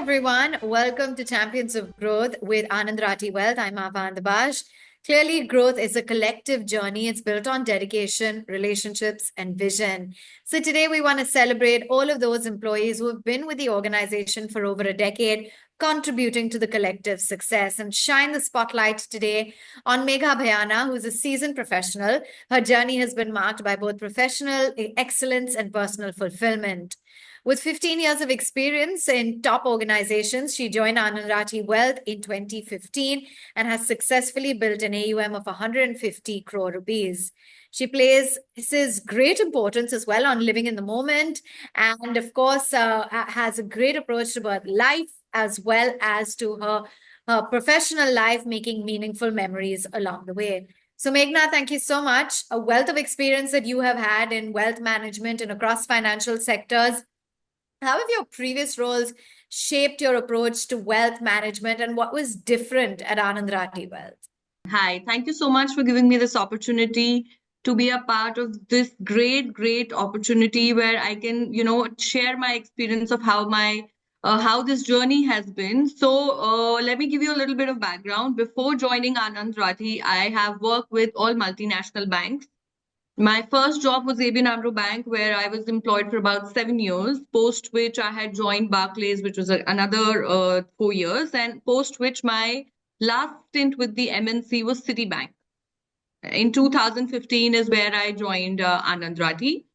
everyone. Welcome to Champions of Growth with Anand Rathi Wealth. I'm Ava Andabash. Clearly, growth is a collective journey. It's built on dedication, relationships, and vision. So today we want to celebrate all of those employees who have been with the organization for over a decade, contributing to the collective success, and shine the spotlight today on Megha Bhayana, who's a seasoned professional. Her journey has been marked by both professional excellence and personal fulfillment. With 15 years of experience in top organizations, she joined Anand Rathi Wealth in 2015 and has successfully built an AUM of 150 crore rupees. She places great importance as well on living in the moment and, of course, has a great approach to both life as well as to her professional life, making meaningful memories along the way. So, Meghna, thank you so much. A wealth of experience that you have had in wealth management and across financial sectors. How have your previous roles shaped your approach to wealth management, and what was different at Anand Rathi Wealth? Hi, thank you so much for giving me this opportunity to be a part of this great opportunity where I can, share my experience of how this journey has been. So let me give you a little bit of background. Before joining Anand Rathi, I have worked with all multinational banks. My first job was ABN AMRO Bank, where I was employed for about 7 years, post which I had joined Barclays, which was another 4 years, and post which my last stint with the MNC was Citibank. In 2015 is where I joined Anand Rathi.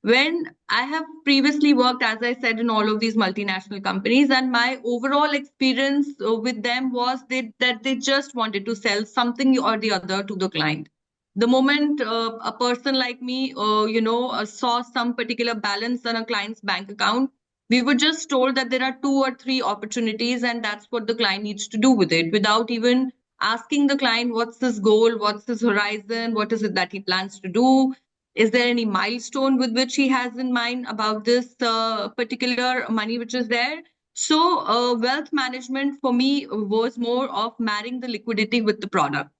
When I have previously worked, as I said, in all of these multinational companies, and my overall experience with them was that they just wanted to sell something or the other to the client. The moment a person like me, saw some particular balance on a client's bank account, we were just told that there are 2 or 3 opportunities, and that's what the client needs to do with it, without even asking the client what's his goal, what's his horizon, what is it that he plans to do. Is there any milestone with which he has in mind about this particular money which is there? So wealth management for me was more of marrying the liquidity with the product.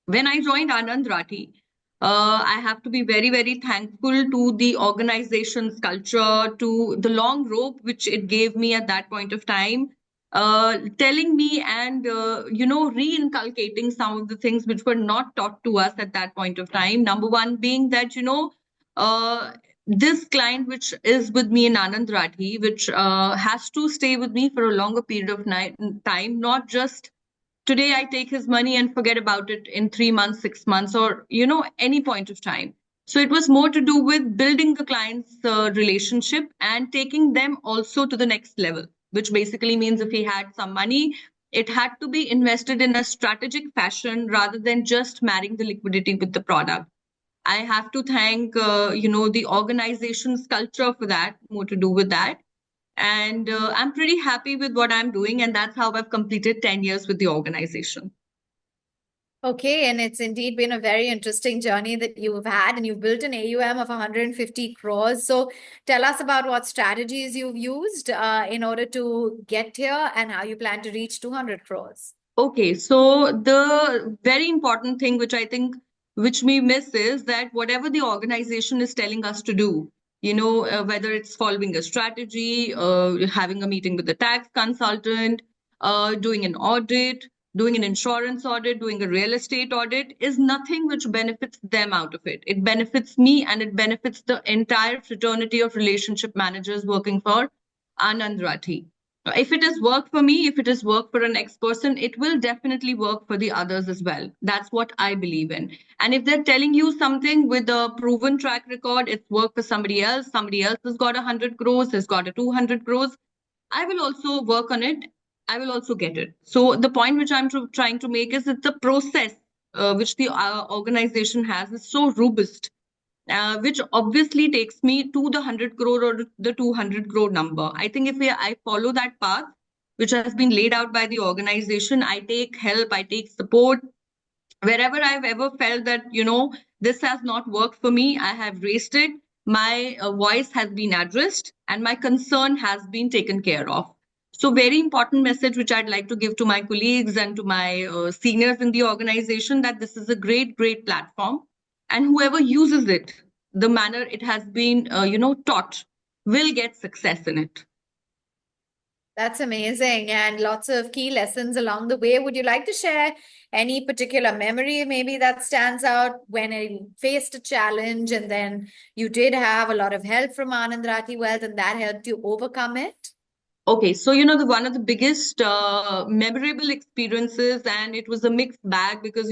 When I joined Anand Rathi, I have to be very thankful to the organization's culture, to the long rope which it gave me at that point of time, telling me and re-inculcating some of the things which were not taught to us at that point of time. Number one being that this client which is with me in Anand Rathi, which has to stay with me for a longer period of time, not just today I take his money and forget about it in 3 months, 6 months, or any point of time. So it was more to do with building the client's relationship and taking them also to the next level, which basically means if he had some money, it had to be invested in a strategic fashion rather than just marrying the liquidity with the product. I have to thank the organization's culture for that, more to do with that. And I'm pretty happy with what I'm doing, and that's how I've completed 10 years with the organization. Okay, and it's indeed been a very interesting journey that you've had, and you've built an AUM of 150 crores. So tell us about what strategies you've used in order to get here and how you plan to reach 200 crores. Okay, so the very important thing which I think which we miss is that whatever the organization is telling us to do, whether it's following a strategy, having a meeting with the tax consultant, doing an audit, doing an insurance audit, doing a real estate audit, is nothing which benefits them out of it. It benefits me and it benefits the entire fraternity of relationship managers working for Anand Rathi. If it has worked for me, if it has worked for an next person, it will definitely work for the others as well. That's what I believe in. And if they're telling you something with a proven track record, it's worked for somebody else has got 100 crores, has got a 200 crores, I will also work on it. I will also get it. So the point which I'm trying to make is that the process which the organization has is so robust, which obviously takes me to the 100 crore or the 200 crore number. I think if I follow that path, which has been laid out by the organization, I take help, I take support. Wherever I've ever felt that, this has not worked for me, I have raised it. My voice has been addressed and my concern has been taken care of. So very important message which I'd like to give to my colleagues and to my seniors in the organization, that this is a great platform, and whoever uses it the manner it has been taught will get success in it. That's amazing, and lots of key lessons along the way. Would you like to share any particular memory maybe that stands out when you faced a challenge and then you did have a lot of help from Anand Rathi Wealth and that helped you overcome it? Okay, so the one of the biggest memorable experiences, and it was a mixed bag because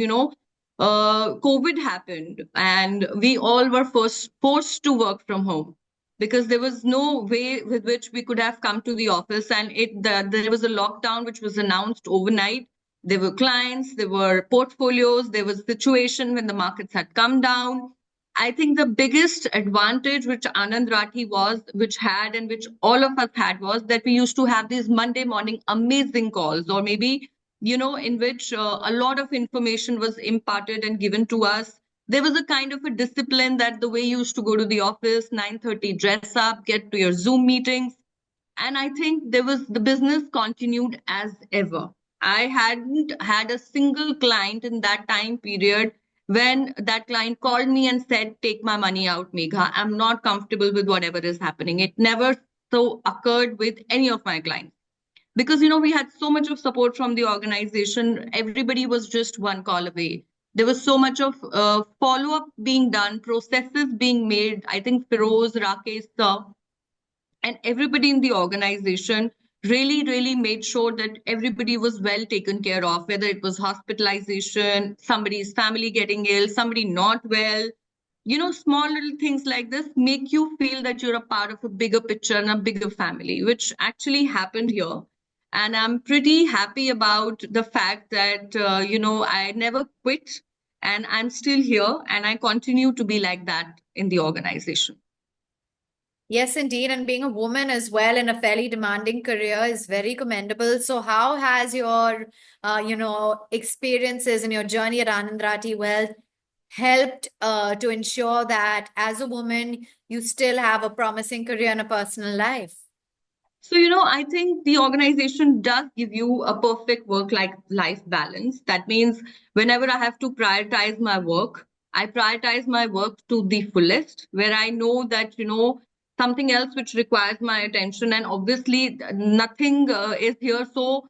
COVID happened, and we all were first forced to work from home because there was no way with which we could have come to the office, and there was a lockdown which was announced overnight. There were clients, there were portfolios, there was a situation when the markets had come down. I think the biggest advantage which Anand Rathi which had, and which all of us had, was that we used to have these Monday morning amazing calls, or maybe, in which a lot of information was imparted and given to us. There was a kind of a discipline that the way you used to go to the office, 9:30, dress up, get to your Zoom meetings. And I think the business continued as ever. I hadn't had a single client in that time period when that client called me and said, "Take my money out, Megha. I'm not comfortable with whatever is happening." It never so occurred with any of my clients because we had so much of support from the organization. Everybody was just one call away. There was so much of follow up being done, processes being made. I think Feroz, Rakesh, sir, and everybody in the organization really, really made sure that everybody was well taken care of, whether it was hospitalization, somebody's family getting ill, somebody not well. Small little things like this make you feel that you're a part of a bigger picture and a bigger family, which actually happened here. And I'm pretty happy about the fact that, I never quit, and I'm still here, and I continue to be like that in the organization. Yes, indeed. And being a woman as well in a fairly demanding career is very commendable. So, how has your, experiences in your journey at Anand Rathi Wealth helped to ensure that as a woman, you still have a promising career and a personal life? So, I think the organization does give you a perfect life balance. That means whenever I have to prioritize my work, I prioritize my work to the fullest, where I know that, something else which requires my attention. And obviously, nothing is here so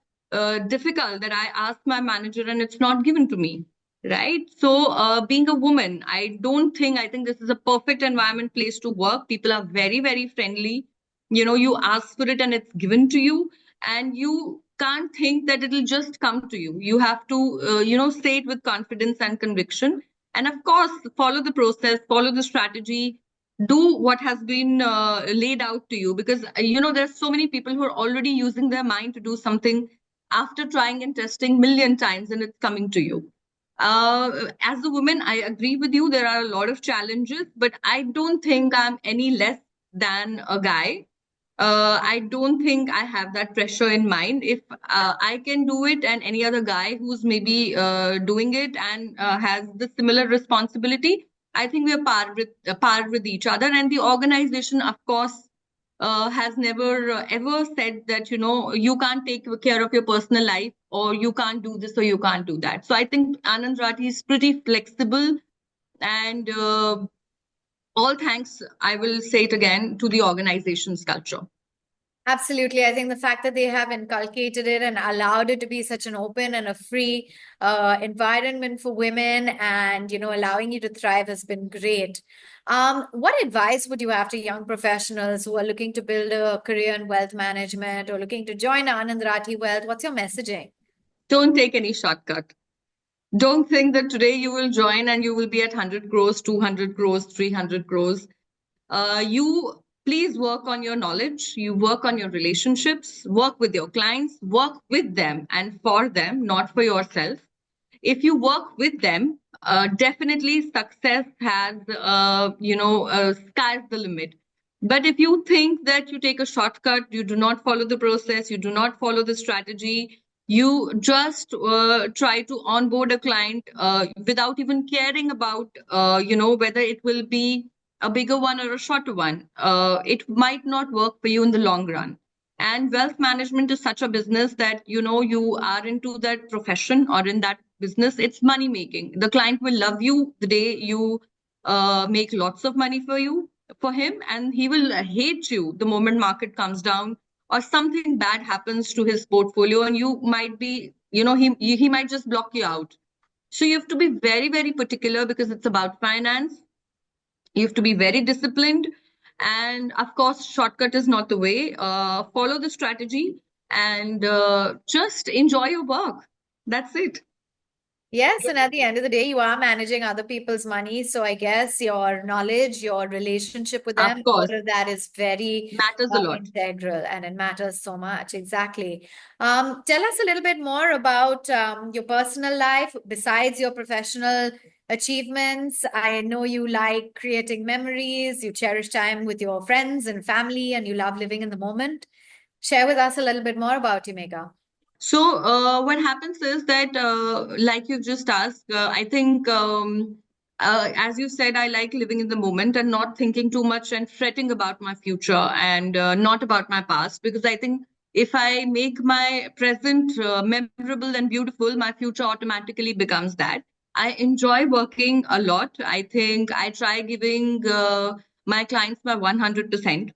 difficult that I ask my manager and it's not given to me. Right. So, being a woman, I think this is a perfect environment place to work. People are very, very friendly. You ask for it and it's given to you, and you can't think that it'll just come to you. You have to say it with confidence and conviction, and of course follow the process, follow the strategy, do what has been laid out to you, because there's so many people who are already using their mind to do something after trying and testing million times, and it's coming to you. As a woman, I agree with you, there are a lot of challenges, but I don't think I'm any less than a guy. I don't think I have that pressure in mind. If I can do it, and any other guy who's maybe doing it and has the similar responsibility, I think we are par with each other. And the organization, of course, has never ever said that you can't take care of your personal life, or you can't do this, or you can't do that. So I think Anand Rathi is pretty flexible, and all thanks, I will say it again, to the organization's culture. Absolutely. I think the fact that they have inculcated it and allowed it to be such an open and a free environment for women and, allowing you to thrive has been great. What advice would you have to young professionals who are looking to build a career in wealth management or looking to join Anand Rathi Wealth? What's your messaging? Don't take any shortcut. Don't think that today you will join and you will be at 100 crores, 200 crores, 300 crores. You please work on your knowledge, you work on your relationships, work with your clients, work with them and for them, not for yourself. If you work with them, definitely success has, sky's the limit. But if you think that you take a shortcut, you do not follow the process, you do not follow the strategy, you just try to onboard a client without even caring about, whether it will be a bigger one or a shorter one, it might not work for you in the long run. And wealth management is such a business that, you are into that profession or in that business, it's money making. The client will love you the day you make lots of money for him, and he will hate you the moment market comes down, or something bad happens to his portfolio, and you might be, he might just block you out. So you have to be very, very particular because it's about finance. You have to be very disciplined. And of course, shortcut is not the way. Follow the strategy and just enjoy your work. That's it. Yes, and at the end of the day, you are managing other people's money. So I guess your knowledge, your relationship with Of them, all course, of that is very matters a lot. integral, and it matters so much. Exactly. Tell us a little bit more about your personal life besides your professional achievements. I know you like creating memories, you cherish time with your friends and family, and you love living in the moment. Share with us a little bit more about you, Megha. So, what happens is that, like you just asked, I think, as you said, I like living in the moment and not thinking too much and fretting about my future and not about my past. Because I think if I make my present memorable and beautiful, my future automatically becomes that. I enjoy working a lot. I think I try giving my clients my 100%.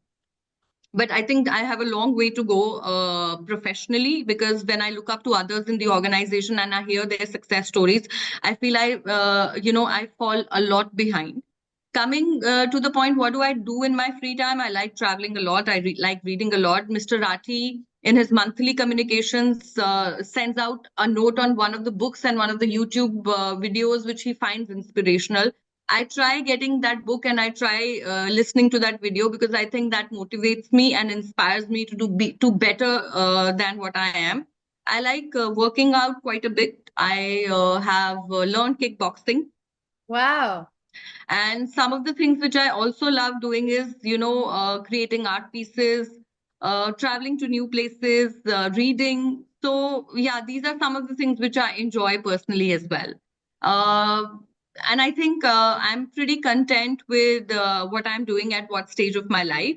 But I think I have a long way to go professionally, because when I look up to others in the organization and I hear their success stories, I feel I fall a lot behind. Coming to the point, what do I do in my free time? I like traveling a lot. I like reading a lot. Mr. Rathi, in his monthly communications, sends out a note on one of the books and one of the YouTube videos which he finds inspirational. I try getting that book and I try listening to that video, because I think that motivates me and inspires me to do better than what I am. I like working out quite a bit. I have learned kickboxing. Wow. And some of the things which I also love doing is, creating art pieces, traveling to new places, reading. So, yeah, these are some of the things which I enjoy personally as well. Uh, and I think I'm pretty content with what I'm doing at what stage of my life.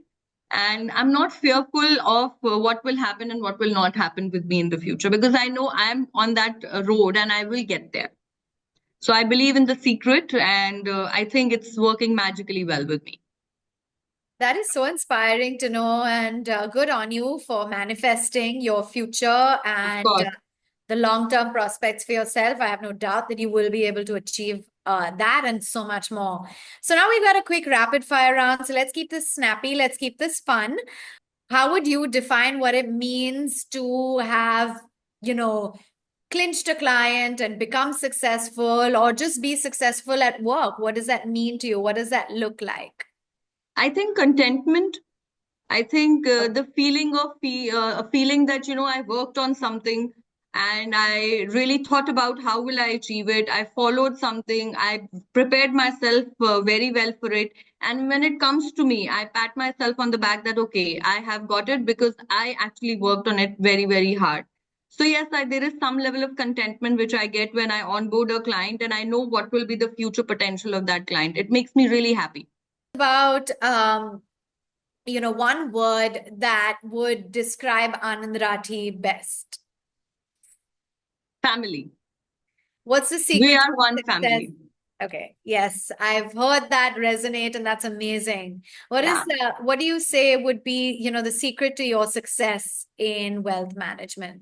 And I'm not fearful of what will happen and what will not happen with me in the future, because I know I'm on that road and I will get there. So I believe in the secret, and I think it's working magically well with me. That is so inspiring to know, and good on you for manifesting your future Of and course. the long-term prospects for yourself. I have no doubt that you will be able to achieve that and so much more. So now we've got a quick rapid fire round. So let's keep this snappy. Let's keep this fun. How would you define what it means to have, you know, clinched a client and become successful, or just be successful at work? What does that mean to you? What does that look like? I think contentment. I think the feeling of a feeling that, I worked on something and I really thought about how will I achieve it. I followed something. I prepared myself very well for it. And when it comes to me, I pat myself on the back that, okay, I have got it because I actually worked on it very, very hard. So yes, there is some level of contentment which I get when I onboard a client and I know what will be the future potential of that client. It makes me really happy. About one word that would describe Anand Rathi best. Family. What's the We secret are to one success? family. Okay, yes, I've heard that resonate, and that's amazing. Yeah. What do you say would be, the secret to your success in wealth management?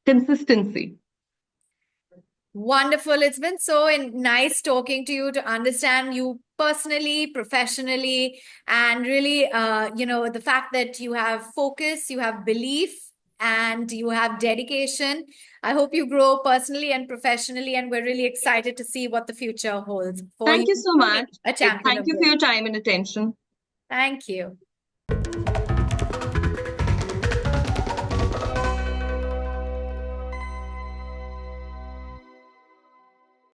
Consistency. Wonderful. It's been so nice talking to you, to understand you personally, professionally, and really, the fact that you have focus, you have belief, and you have dedication. I hope you grow personally and professionally, and we're really excited to see what the future holds for Thank you, you so truly much. a champion Thank of you for growth. your time and attention. Thank you.